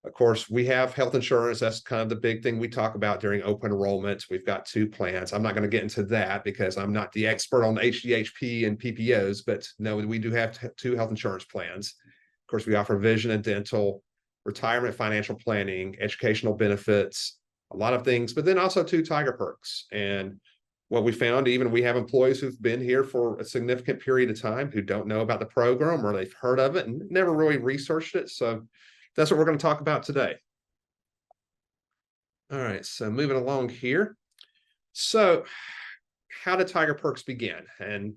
Of course, we have health insurance. That's kind of the big thing we talk about during open enrollment. We've got two plans. I'm not going to get into that because I'm not the expert on HDHP and PPOs, but no, we do have two health insurance plans. Of course, we offer vision and dental, retirement financial planning, educational benefits, a lot of things, but then also two Tiger Perks. And what we found, even we have employees who've been here for a significant period of time who don't know about the program or they've heard of it and never really researched it. So that's what we're going to talk about today. All right, so moving along here. So how did Tiger Perks begin? And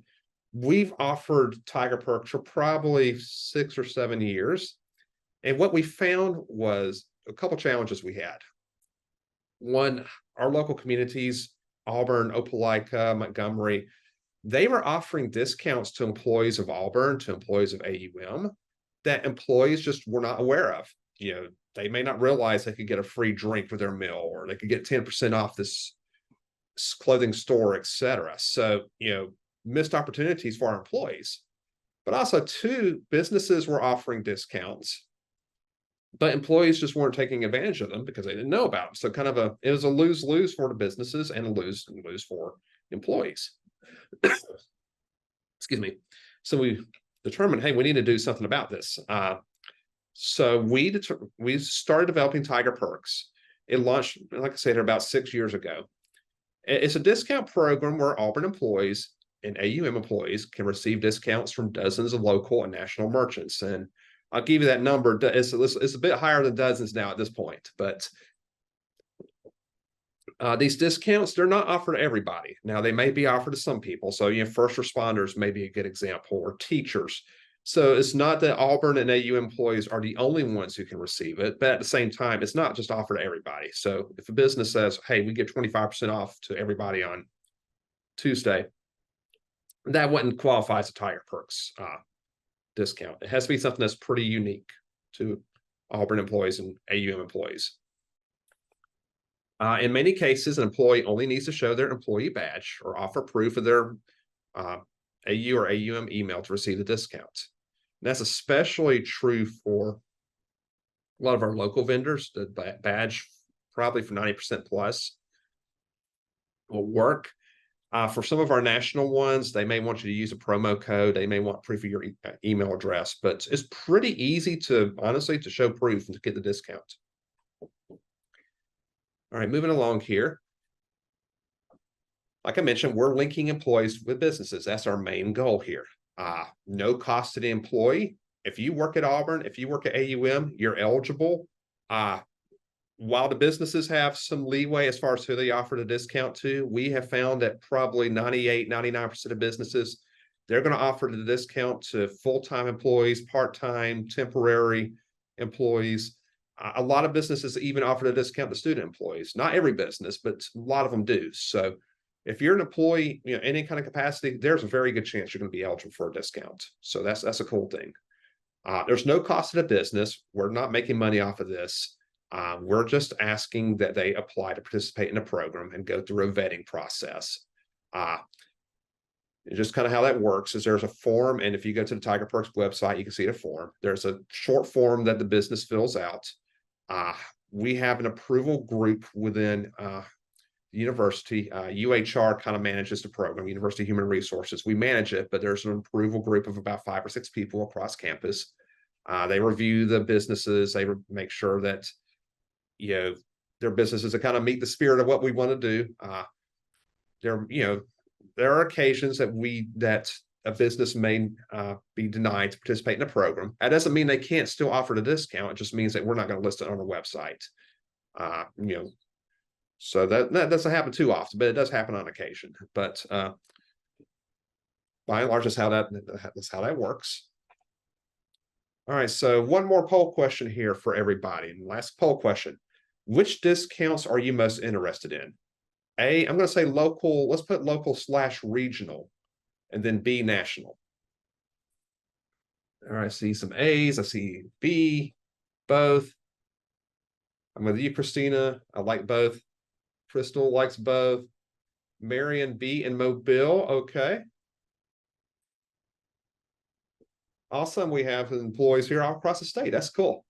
we've offered Tiger Perks for probably 6 or 7 years. And what we found was a couple challenges we had. One, our local communities, Auburn, Opelika, Montgomery, they were offering discounts to employees of Auburn, to employees of AUM that employees just were not aware of. They may not realize they could get a free drink for their meal, or they could get 10% off this clothing store, etc. So, missed opportunities for our employees. But also, two, businesses were offering discounts, but employees just weren't taking advantage of them because they didn't know about them. So it was a lose-lose for the businesses and a lose-lose for employees. Excuse me. So we determined, hey, we need to do something about this. So we started developing Tiger Perks. It launched, like I said, about 6 years ago. It's a discount program where Auburn employees and AUM employees can receive discounts from dozens of local and national merchants. And I'll give you that number. It's a bit higher than dozens now at this point, but these discounts, they're not offered to everybody. Now, they may be offered to some people. So, first responders may be a good example, or teachers. So it's not that Auburn and AU employees are the only ones who can receive it, but at the same time, it's not just offered to everybody. So if a business says, hey, we give 25% off to everybody on Tuesday, that wouldn't qualify as a Tiger Perks discount. It has to be something that's pretty unique to Auburn employees and AUM employees. In many cases, an employee only needs to show their employee badge or offer proof of their AU or AUM email to receive the discount. And that's especially true for a lot of our local vendors. The badge, probably for 90% plus, will work. For some of our national ones, they may want you to use a promo code. They may want proof of your email address, but it's pretty easy to, honestly, to show proof and to get the discount. All right, moving along here. Like I mentioned, we're linking employees with businesses. That's our main goal here. No cost to the employee. If you work at Auburn, if you work at AUM, you're eligible. While the businesses have some leeway as far as who they offer the discount to, we have found that probably 98, 99% of businesses, they're going to offer the discount to full-time employees, part-time, temporary employees. A lot of businesses even offer the discount to student employees. Not every business, but a lot of them do. So if you're an employee, any kind of capacity, there's a very good chance you're going to be eligible for a discount. So that's a cool thing. There's no cost to the business. We're not making money off of this. We're just asking that they apply to participate in the program and go through a vetting process. Just kind of how that works is there's a form, and if you go to the Tiger Perks website, you can see the form. There's a short form that the business fills out. We have an approval group within the university. UHR kind of manages the program, University Human Resources. We manage it, but there's an approval group of about 5 or 6 people across campus. They review the businesses. They make sure that their businesses that kind of meet the spirit of what we want to do. There are occasions that a business may be denied to participate in a program. That doesn't mean they can't still offer the discount. It just means that we're not going to list it on our website. So that doesn't happen too often, but it does happen on occasion. But by and large, that's how that works. All right, so one more poll question here for everybody. Last poll question. Which discounts are you most interested in? A, I'm going to say local. Let's put local/regional, and then B, national. All right, I see some A's. I see B, both. I'm with you, Christina. I like both. Crystal likes both. Marion, B, and Mobile. Okay. Awesome. We have employees here all across the state. That's cool.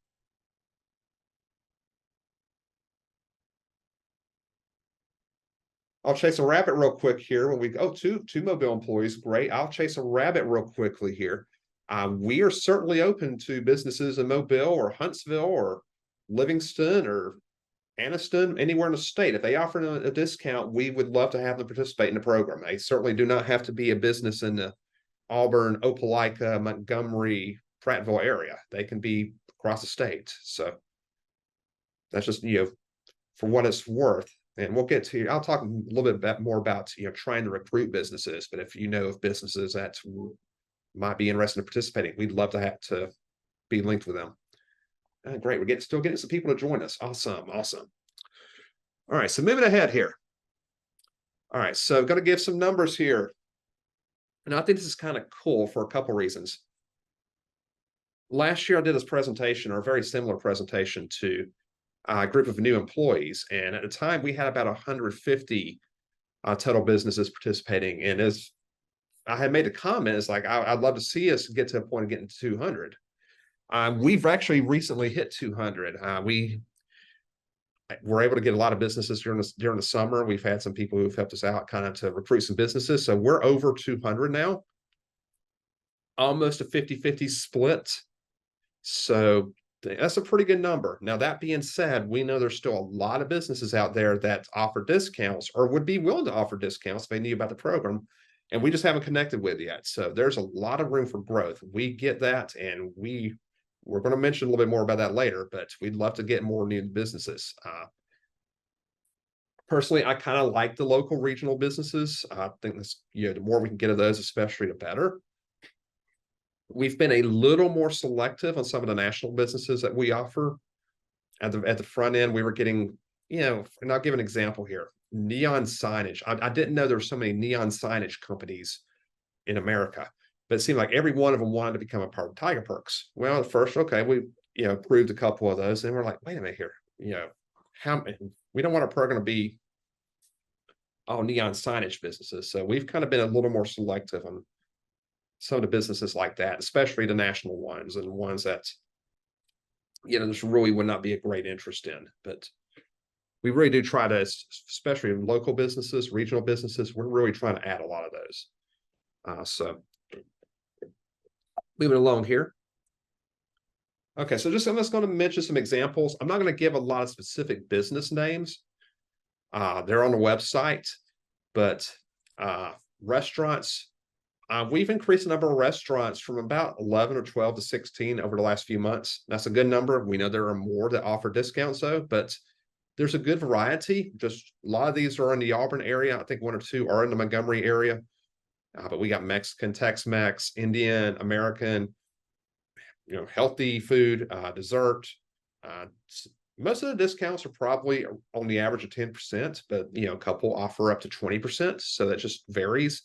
I'll chase a rabbit real quick here when we go. Oh, two mobile employees, great. I'll chase a rabbit real quickly here. We are certainly open to businesses in Mobile or Huntsville or Livingston or Anniston, anywhere in the state. If they offer a discount, we would love to have them participate in the program. They certainly do not have to be a business in the Auburn, Opelika, Montgomery, Prattville area. They can be across the state. So that's just, for what it's worth. And we'll get to, I'll talk a little bit more about, trying to recruit businesses. But if you know of businesses that might be interested in participating, we'd love to have to be linked with them. Great. We're still getting some people to join us. Awesome. Awesome. All right. So moving ahead here. All right. So I'm going to give some numbers here. And I think this is kind of cool for a couple reasons. Last year, I did this presentation, or a very similar presentation, to a group of new employees. And at the time, we had about 150 total businesses participating. And as I had made a comment, it's like, I'd love to see us get to a point of getting to 200. We've actually recently hit 200. We were able to get a lot of businesses during the summer. We've had some people who've helped us out kind of to recruit some businesses. So we're over 200 now, almost a 50-50 split. So that's a pretty good number. Now, that being said, we know there's still a lot of businesses out there that offer discounts or would be willing to offer discounts if they knew about the program, and we just haven't connected with yet. So there's a lot of room for growth. We get that, and we're going to mention a little bit more about that later, but we'd love to get more new businesses. Personally, I kind of like the local regional businesses. I think this, the more we can get of those, especially, the better. We've been a little more selective on some of the national businesses that we offer. At the front end, we were getting, and I'll give an example here. Neon signage. I didn't know there were so many neon signage companies in America, but it seemed like every one of them wanted to become a part of Tiger Perks. Well, at first, okay, we approved a couple of those, and we're like, wait a minute here, how we don't want our program to be all neon signage businesses. So we've kind of been a little more selective on some of the businesses like that, especially the national ones and ones that, this really would not be a great interest in. But we really do try to, especially local businesses, regional businesses, we're really trying to add a lot of those. So moving along here. Okay, so I'm just going to mention some examples. I'm not going to give a lot of specific business names. They're on the website, but restaurants, we've increased the number of restaurants from about 11 or 12 to 16 over the last few months. That's a good number. We know there are more that offer discounts, though, but there's a good variety. Just a lot of these are in the Auburn area. I think one or two are in the Montgomery area. But we got Mexican, Tex-Mex, Indian, American, healthy food, dessert. Most of the discounts are probably on the average of 10%, but, a couple offer up to 20%. So that just varies.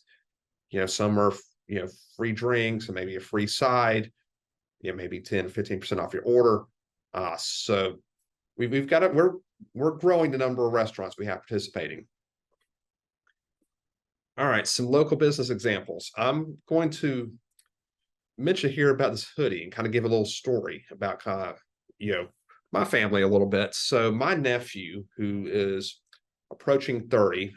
Some are, free drinks and maybe a free side, maybe 10 or 15% off your order. So we've got it. We're growing the number of restaurants we have participating. All right, some local business examples. I'm going to mention here about this hoodie and kind of give a little story about kind of, my family a little bit. So my nephew, who is approaching 30,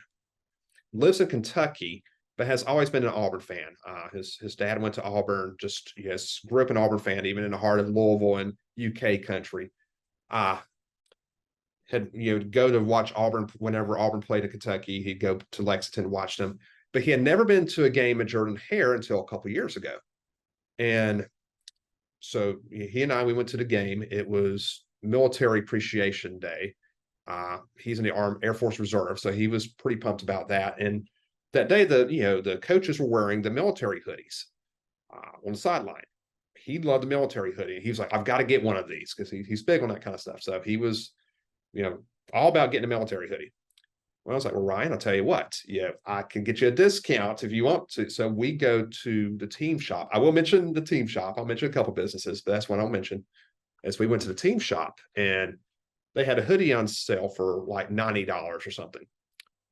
lives in Kentucky, but has always been an Auburn fan. His dad went to Auburn, just grew up an Auburn fan, even in the heart of Louisville and UK country. Had go to watch Auburn whenever Auburn played in Kentucky. He'd go to Lexington and watch them, but he had never been to a game at Jordan-Hare until a couple years ago. And so he and we went to the game. It was Military Appreciation Day. He's in the Air Force Reserve, so he was pretty pumped about that. And that day, the coaches were wearing the military hoodies on the sideline. He loved the military hoodie. He was like, I've got to get one of these, because he's big on that kind of stuff. So he was, all about getting a military hoodie. Well, I was like, well, Ryan, I'll tell you what, I can get you a discount if you want to. So we go to the team shop. I will mention the team shop. I'll mention a couple businesses, but that's what I'll mention. As we went to the team shop, and they had a hoodie on sale for like $90 or something.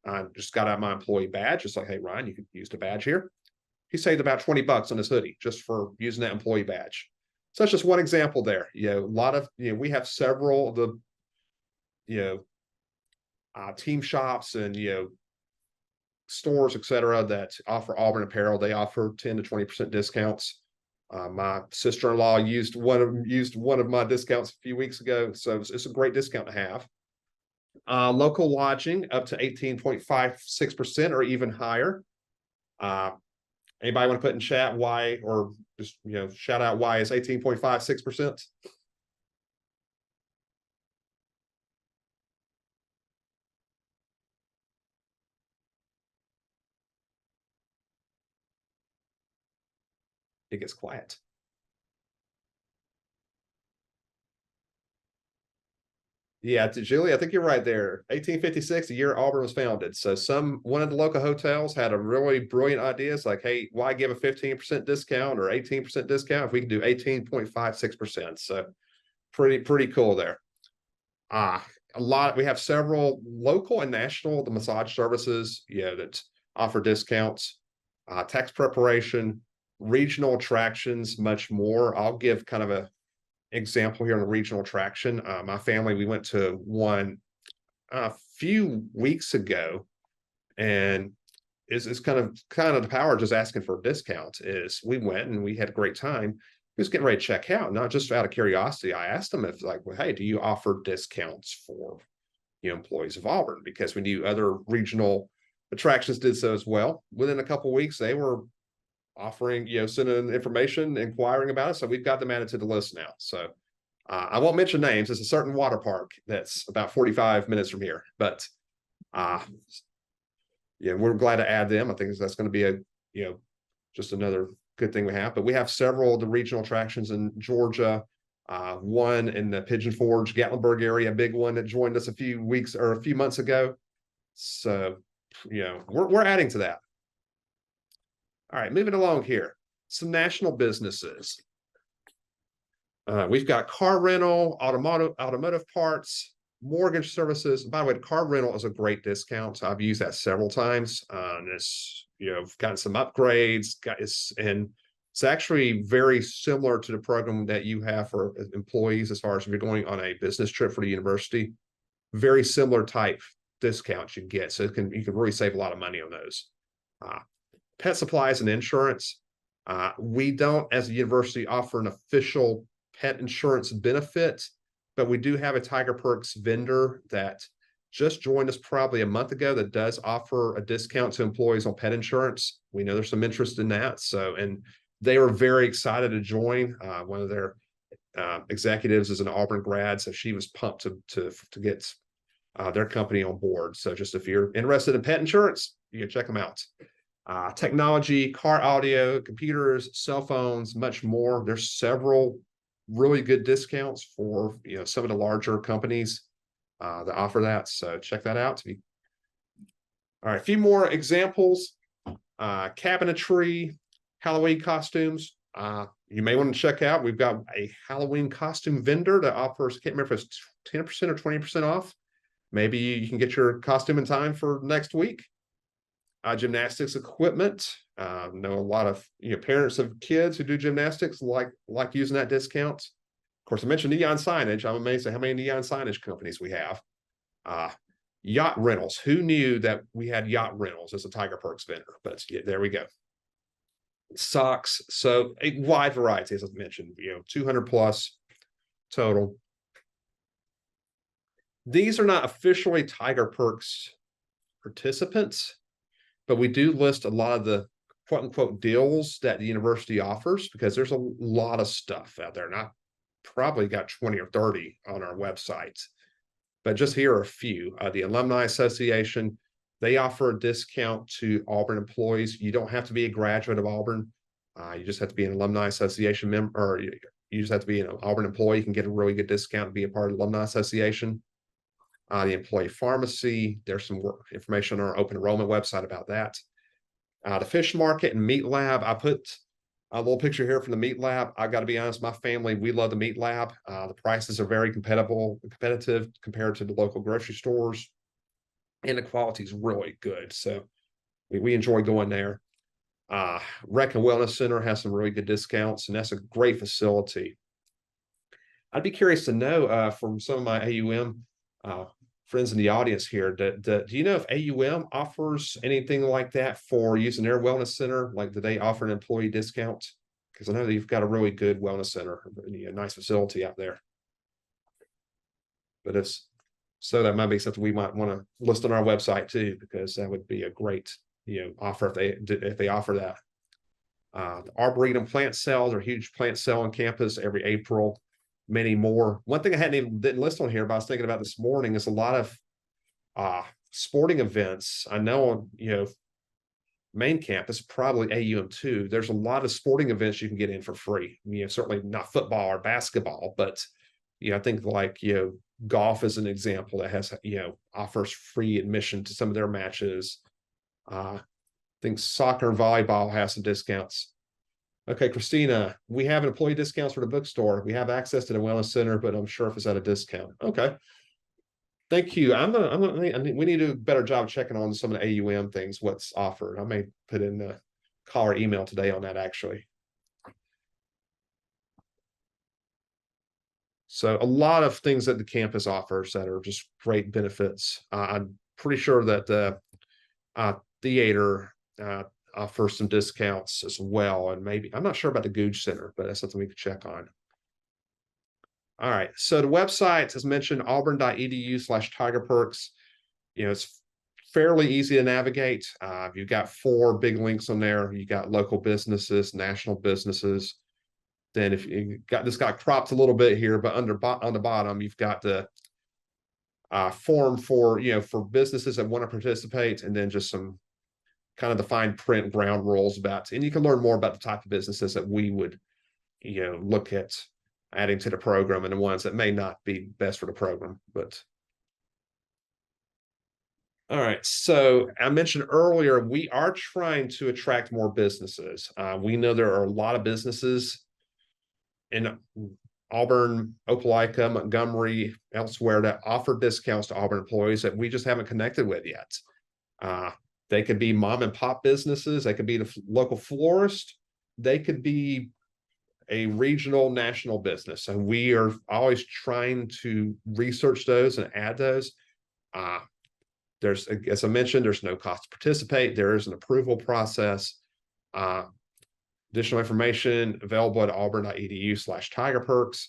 I just got out my employee badge. Just like, hey, Ryan, you could use the badge here. He saved about $20 on his hoodie just for using that employee badge. So that's just one example there. A lot of, we have several of the, team shops and, stores, etc., that offer Auburn apparel, they offer 10 to 20% discounts. My sister-in-law used one of my discounts a few weeks ago, so it's a great discount to have. Local lodging up to 18.56% or even higher. Anybody want to put in chat why, or just shout out why is 18.56%? It gets quiet. Yeah, Julie, I think you're right there. 1856, the year Auburn was founded. So one of the local hotels had a really brilliant idea. It's like, hey, why give a 15% discount or 18% discount if we can do 18.56%? So pretty cool there. We have several local and national, the massage services, that offer discounts, tax preparation, regional attractions, much more. I'll give kind of a example here on the regional attraction. My family, we went to one a few weeks ago, and it's kind of the power just asking for a discount. Is we went and we had a great time. He was getting ready to check out, not just out of curiosity. I asked him if, like, well, hey, do you offer discounts for employees of Auburn? Because we knew other regional attractions did so as well. Within a couple of weeks, they were offering, sending information, inquiring about it. So we've got them added to the list now. So I won't mention names. It's a certain water park that's about 45 minutes from here, but we're glad to add them. I think that's going to be just another good thing we have. But we have several of the regional attractions in Georgia. One in the Pigeon Forge, Gatlinburg area, a big one that joined us a few months ago. So, we're adding to that. All right, moving along here. Some national businesses. We've got car rental, automotive parts, mortgage services. By the way, the car rental is a great discount. I've used that several times. And it's, gotten some upgrades. And it's actually very similar to the program that you have for employees, as far as if you're going on a business trip for the university. Very similar type discounts you get. So you can really save a lot of money on those. Pet supplies and insurance. We don't, as a university, offer an official pet insurance benefit, but we do have a Tiger Perks vendor that just joined us probably a month ago that does offer a discount to employees on pet insurance. We know there's some interest in that. So, and they were very excited to join. One of their executives is an Auburn grad, so she was pumped to get their company on board. So just if you're interested in pet insurance, you can check them out. Technology, car audio, computers, cell phones, much more. There's several really good discounts for some of the larger companies that offer that. So check that out. All right, a few more examples. Cabinetry, Halloween costumes. You may want to check out. We've got a Halloween costume vendor that offers, I can't remember if it's 10% or 20% off. Maybe you can get your costume in time for next week. Gymnastics equipment. Know a lot of parents of kids who do gymnastics like using that discount. Of course, I mentioned neon signage. I'm amazed at how many neon signage companies we have. Yacht rentals. Who knew that we had yacht rentals as a Tiger Perks vendor? But there we go. Socks. So a wide variety, as I mentioned. 200 plus total. These are not officially Tiger Perks participants, but we do list a lot of the quote unquote deals that the university offers, because there's a lot of stuff out there. And I probably got 20 or 30 on our website, but just here are a few. The Alumni Association, they offer a discount to Auburn employees. You don't have to be a graduate of Auburn. You just have to be an Alumni Association member, or you just have to be an Auburn employee. You can get a really good discount and be a part of the Alumni Association. The employee pharmacy, there's some information on our open enrollment website about that. The fish market and meat lab, I put a little picture here from the meat lab. I got to be honest, my family, we love the meat lab. The prices are very competitive compared to the local grocery stores, and the quality is really good. So we enjoy going there. Rec and Wellness Center has some really good discounts, and that's a great facility. I'd be curious to know from some of my AUM friends in the audience here, do you know if AUM offers anything like that for using their wellness center? Like, do they offer an employee discount? Because I know that you've got a really good wellness center, a nice facility out there. But if so, that might be something we might want to list on our website too, because that would be a great, offer if they offer that. The Arboretum plant sales are a huge plant sale on campus every April. Many more. One thing I didn't list on here, but I was thinking about this morning is a lot of sporting events. I know on main campus, probably AUM too. There's a lot of sporting events you can get in for free. Certainly not football or basketball, but I think like golf is an example that has offers free admission to some of their matches. I think soccer and volleyball has some discounts. Okay, Christina, we have employee discounts for the bookstore. We have access to the wellness center, but I'm sure if it's at a discount. Okay. Thank you. We need to do a better job checking on some of the AUM things, what's offered. I may put in the call or email today on that actually. So a lot of things that the campus offers that are just great benefits. I'm pretty sure that the theater offers some discounts as well. And maybe, I'm not sure about the Googe Center, but that's something we could check on. All right. So the website, as mentioned, auburn.edu/tigerperks. It's fairly easy to navigate. You've got 4 big links on there. You got local businesses, national businesses. Then if you got cropped a little bit here, but on the bottom, you've got the form for businesses that want to participate, and then just some kind of the fine print ground rules about, and you can learn more about the type of businesses that we would look at adding to the program and the ones that may not be best for the program. But all right, so I mentioned earlier, we are trying to attract more businesses. We know there are a lot of businesses in Auburn, Opelika, Montgomery, elsewhere that offer discounts to Auburn employees that we just haven't connected with yet. They could be mom and pop businesses. They could be the local florist. They could be a regional, national business. And we are always trying to research those and add those. There's, as I mentioned, there's no cost to participate. There is an approval process. Additional information available at auburn.edu/tigerperks.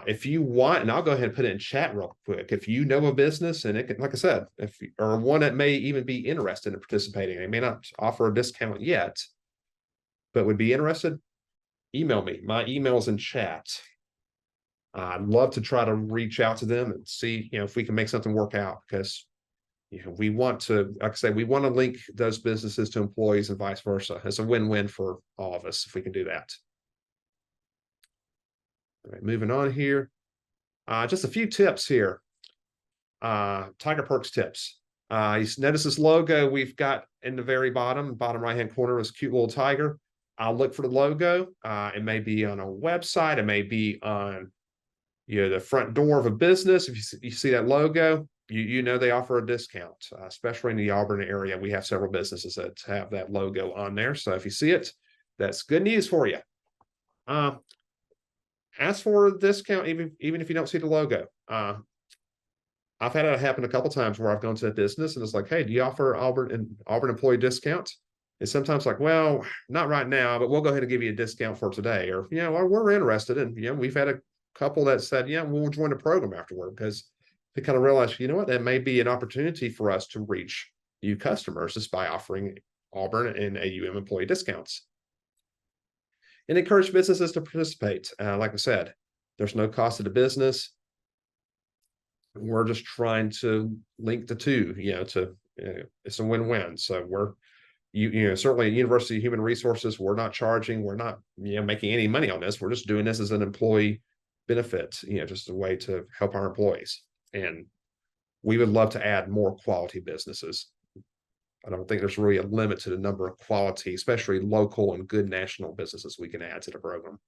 If you want, and I'll go ahead and put it in chat real quick. If you know a business, and it can, like I said, or one that may even be interested in participating, they may not offer a discount yet, but would be interested, email me. My email is in chat. I'd love to try to reach out to them and see, if we can make something work out, because we want to, like I say, we want to link those businesses to employees and vice versa. It's a win-win for all of us if we can do that. All right, moving on here. Just a few tips here. Tiger Perks tips. You notice this logo we've got in the very bottom right-hand corner is a cute little tiger. I'll look for the logo. It may be on a website. It may be on the front door of a business. If you see that logo, you know they offer a discount, especially in the Auburn area. We have several businesses that have that logo on there. So if you see it, that's good news for you. As for a discount, even if you don't see the logo, I've had it happen a couple times where I've gone to a business and it's like, hey, do you offer Auburn employee discount? And sometimes like, well, not right now, but we'll go ahead and give you a discount for today. Or, we're interested. And, we've had a couple that said, yeah, we'll join the program afterward, because they kind of realize, that may be an opportunity for us to reach new customers just by offering Auburn and AUM employee discounts. And encourage businesses to participate. Like I said, there's no cost to the business. We're just trying to link the two, it's a win-win. So we're, certainly at University of Human Resources, we're not charging, we're not, making any money on this. We're just doing this as an employee benefit, just a way to help our employees. And we would love to add more quality businesses. I don't think there's really a limit to the number of quality, especially local and good national businesses we can add to the program.